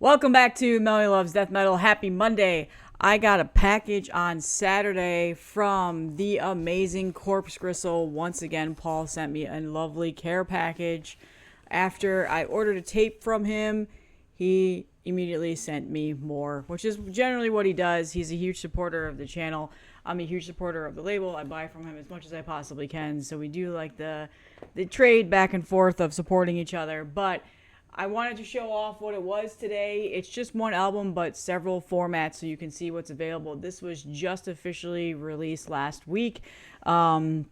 Welcome back to Melody Loves Death Metal. Happy Monday. I got a package on Saturday from the amazing Corpse Gristle. Once again, Paul sent me a lovely care package. After I ordered a tape from him, he immediately sent me more, which is generally what he does. He's a huge supporter of the channel. I'm a huge supporter of the label. I buy from him as much as I possibly can. So we do like the trade back and forth of supporting each other. But I wanted to show off what it was today. It's just one album, but several formats so you can see what's available. This was just officially released last week on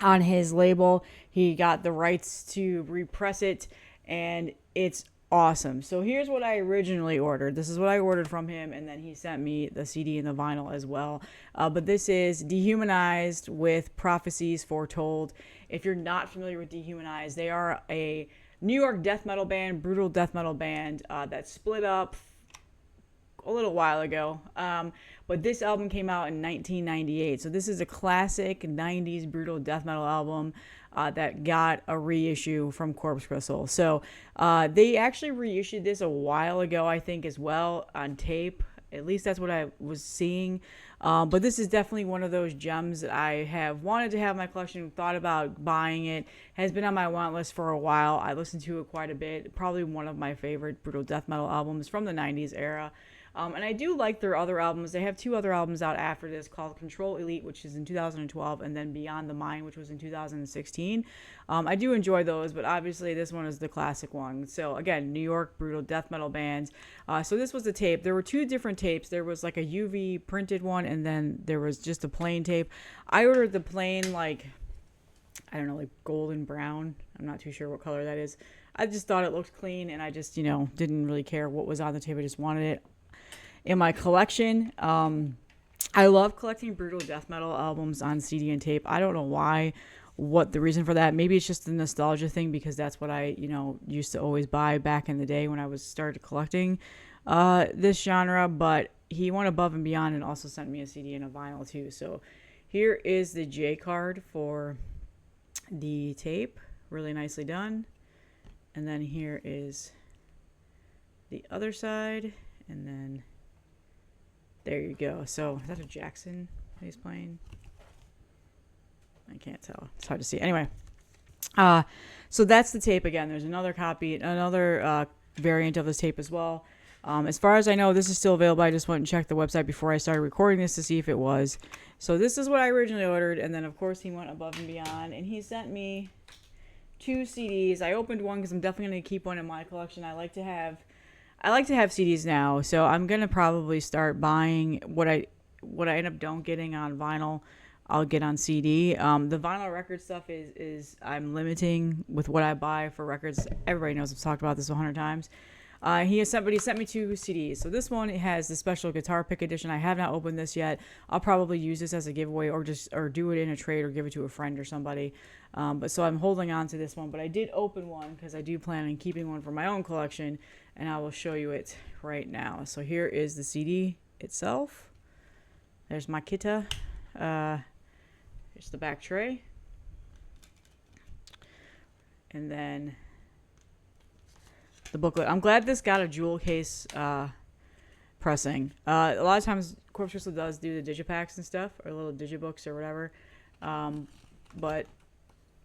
his label. He got the rights to repress it, and it's awesome. So here's what I originally ordered. This is what I ordered from him, and then he sent me the CD and the vinyl as well. But this is Dehumanized with Prophecies Foretold. If you're not familiar with Dehumanized, they are a New York death metal band, brutal death metal band that split up a little while ago. But this album came out in 1998. So this is a classic 90's brutal death metal album that got a reissue from Corpse Gristle. So they actually reissued this a while ago, I think, as well on tape. At least that's what I was seeing. But this is definitely one of those gems that I have wanted to have in my collection, thought about buying it, has been on my want list for a while. I listened to it quite a bit. Probably one of my favorite brutal death metal albums from the 90's era. And I do like their other albums. They have two other albums out after this called Control Elite, which is in 2012, and then Beyond the Mind, which was in 2016. I do enjoy those, but obviously this one is the classic one. So again, New York brutal death metal bands. So this was the tape. There were two different tapes. There was like a UV printed one, and then there was just a plain tape. I ordered the plain, like, I don't know, like golden brown. I'm not too sure what color that is. I just thought it looked clean, and I just, didn't really care what was on the tape. I just wanted it in my collection. I love collecting brutal death metal albums on CD and tape. I don't know why, what the reason for that. Maybe it's just the nostalgia thing, because that's what I, used to always buy back in the day when I was started collecting this genre. But he went above and beyond and also sent me a CD and a vinyl too. So here is the J card for the tape, really nicely done. And then here is the other side, and then there you go. So is that a Jackson he's playing? I can't tell. It's hard to see. Anyway, so that's the tape again. There's another copy, another variant of this tape as well. As far as I know, this is still available. I just went and checked the website before I started recording this to see if it was. So this is what I originally ordered, and then of course he went above and beyond, and he sent me two CDs. I opened one because I'm definitely going to keep one in my collection. I like to have CDs now, so I'm gonna probably start buying what I end up don't getting on vinyl. I'll get on CD. The vinyl record stuff is I'm limiting with what I buy for records. Everybody knows I've talked about this 100 times. He sent me two CDs. So this one has the special guitar pick edition. I have not opened this yet. I'll probably use this as a giveaway or do it in a trade or give it to a friend or somebody. But so I'm holding on to this one. But I did open one because I do plan on keeping one for my own collection, and I will show you it right now. So here is the CD itself. There's my kita. Here's the back tray. And then the booklet. I'm glad this got a jewel case pressing. A lot of times Corpse Gristle does do the digipacks and stuff, or little digibooks or whatever. But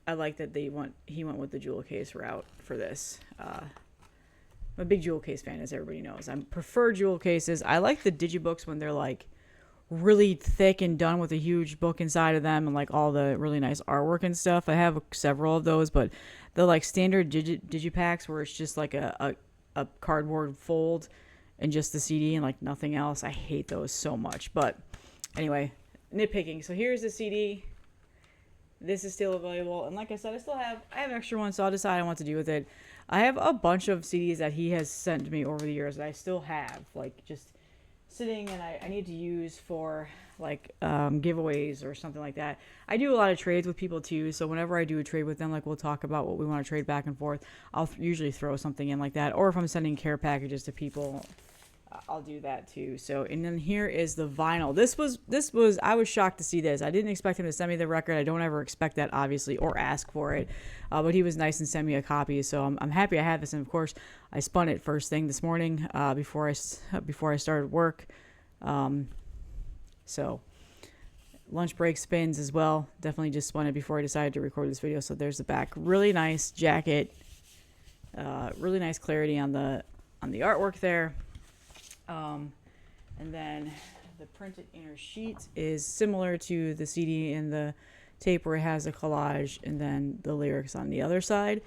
I like that he went with the jewel case route for this. I'm a big jewel case fan, as everybody knows. I prefer jewel cases. I like the digibooks when they're like really thick and done with a huge book inside of them and like all the really nice artwork and stuff. I have several of those, but the like standard digipacks where it's just like a cardboard fold and just the CD and like nothing else, I hate those so much. But anyway, nitpicking. So here's the CD. This is still available, and like I said, I have extra ones, so I'll decide on what to do with it. I have a bunch of CDs that he has sent to me over the years that I still have, like just sitting, and I need to use for like giveaways or something like that. I do a lot of trades with people too, so whenever I do a trade with them, like we'll talk about what we want to trade back and forth. I'll usually throw something in like that, or if I'm sending care packages to people, I'll do that too. So, and then here is the vinyl. This was I was shocked to see this. I didn't expect him to send me the record. I don't ever expect that, obviously, or ask for it. But he was nice and sent me a copy. So I'm happy I have this. And of course, I spun it first thing this morning before I started work. So lunch break spins as well. Definitely just spun it before I decided to record this video. So there's the back. Really nice jacket. Really nice clarity on the artwork there. And then the printed inner sheet is similar to the CD and the tape, where it has a collage and then the lyrics on the other side.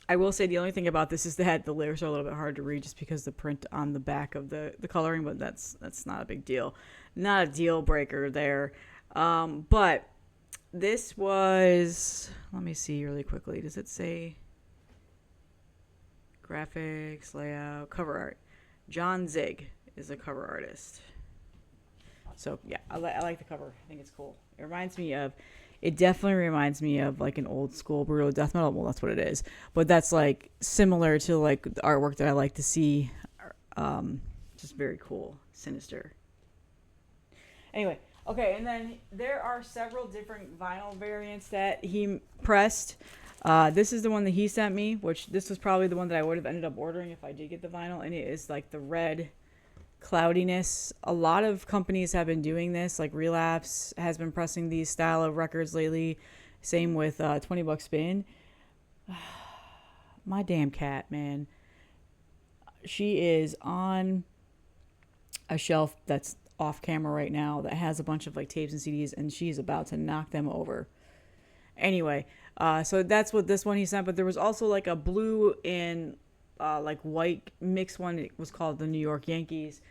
I will say the only thing about this is that the lyrics are a little bit hard to read just because the print on the back of the coloring, but that's not a big deal. Not a deal breaker there. But this was, let me see really quickly. Does it say graphics, layout, cover art? John Zig is the cover artist. So yeah, I like the cover. I think it's cool. It definitely reminds me of like an old school brutal death metal. Well, that's what it is. But that's like similar to like the artwork that I like to see. Just very cool, sinister. Anyway, okay, and then there are several different vinyl variants that he pressed. This is the one that he sent me, which this was probably the one that I would have ended up ordering if I did get the vinyl, and it is like the red cloudiness. A lot of companies have been doing this, like Relapse has been pressing these style of records lately. Same with 20 Buck Spin. My damn cat, man. She is on a shelf that's off camera right now that has a bunch of like tapes and CDs, and she's about to knock them over. Anyway, so that's what this one he sent, but there was also like a blue and like white mixed one. It was called the New York Yankees,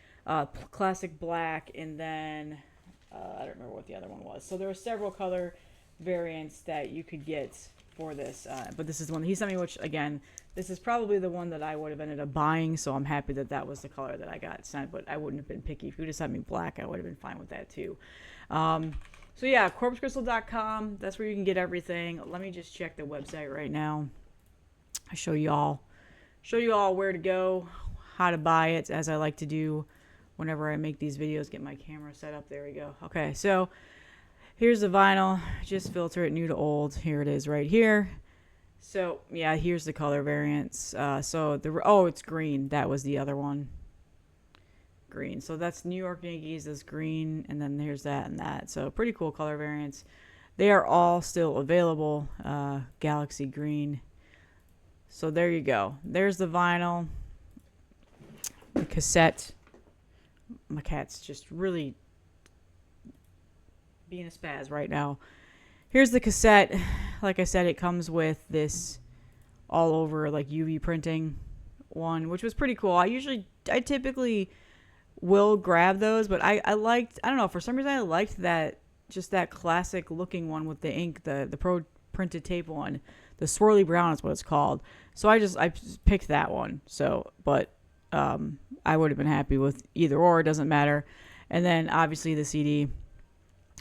classic black, and then I don't remember what the other one was. So there were several color variants that you could get for this, but this is the one that he sent me, which again, this is probably the one that I would have ended up buying, so I'm happy that that was the color that I got sent, but I wouldn't have been picky. If you would have sent me black, I would have been fine with that too. So yeah, corpsegristle.com, that's where you can get everything. Let me just check the website right now. I show you all where to go, how to buy it, as I like to do whenever I make these videos. Get my camera set up. There we go. Okay, so here's the vinyl. Just filter it new to old. Here it is right here. So yeah, here's the color variants. It's green. That was the other one. Green. So that's New York Yankees. That's green, and then there's that and that. So pretty cool color variants. They are all still available. Galaxy green. So there you go. There's the vinyl. The cassette. My cat's just really being a spaz right now. Here's the cassette. Like I said, it comes with this all over like UV printing one, which was pretty cool. I typically will grab those, but I don't know, for some reason I liked that, just that classic looking one with the ink, the pro printed tape one. The swirly brown is what it's called. So I just picked that one. So, but I would have been happy with either or. It doesn't matter. And then obviously the CD.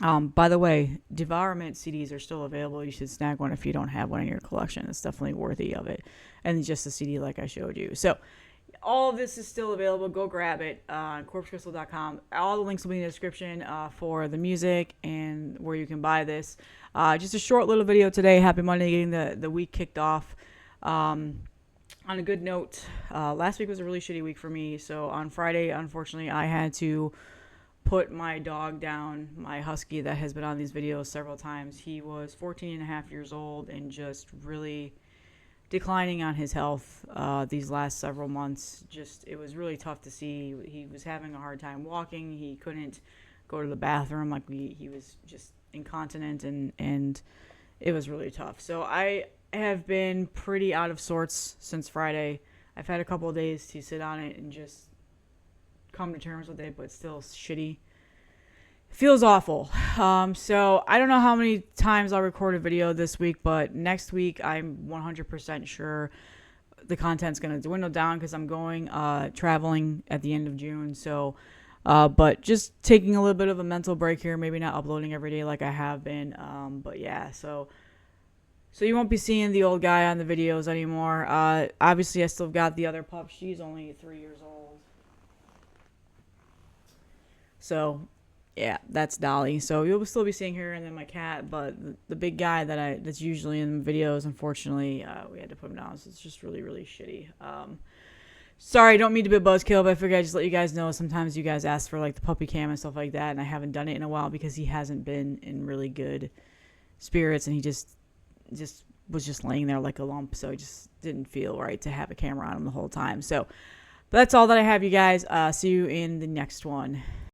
By the way, Devourment CDs are still available. You should snag one if you don't have one in your collection. It's definitely worthy of it. And just the CD like I showed you. So all of this is still available. Go grab it on corpsegristle.com. All the links will be in the description for the music and where you can buy this. Just a short little video today. Happy Monday, getting the week kicked off. On a good note, last week was a really shitty week for me. So on Friday, unfortunately, I had to put my dog down, my husky that has been on these videos several times. He was 14 and a half years old and just really declining on his health these last several months. Just, it was really tough to see. He was having a hard time walking. He couldn't go to the bathroom. Like he was just incontinent, and it was really tough. So I have been pretty out of sorts since Friday. I've had a couple of days to sit on it and just come to terms with it, but still shitty. It feels awful. So I don't know how many times I'll record a video this week, but next week I'm 100% sure the content's going to dwindle down because I'm going traveling at the end of June. So, but just taking a little bit of a mental break here, maybe not uploading every day like I have been. But yeah, so So you won't be seeing the old guy on the videos anymore. Obviously, I still got the other pup. She's only 3 years old. So, yeah, that's Dolly. So you'll still be seeing her, and then my cat. But the big guy that's usually in videos, unfortunately, we had to put him down. So it's just really, really shitty. Sorry, I don't mean to be a buzzkill, but I figured I'd just let you guys know. Sometimes you guys ask for like the puppy cam and stuff like that, and I haven't done it in a while because he hasn't been in really good spirits, and he just was just laying there like a lump, so it just didn't feel right to have a camera on him the whole time. So, but that's all that I have, you guys. See you in the next one.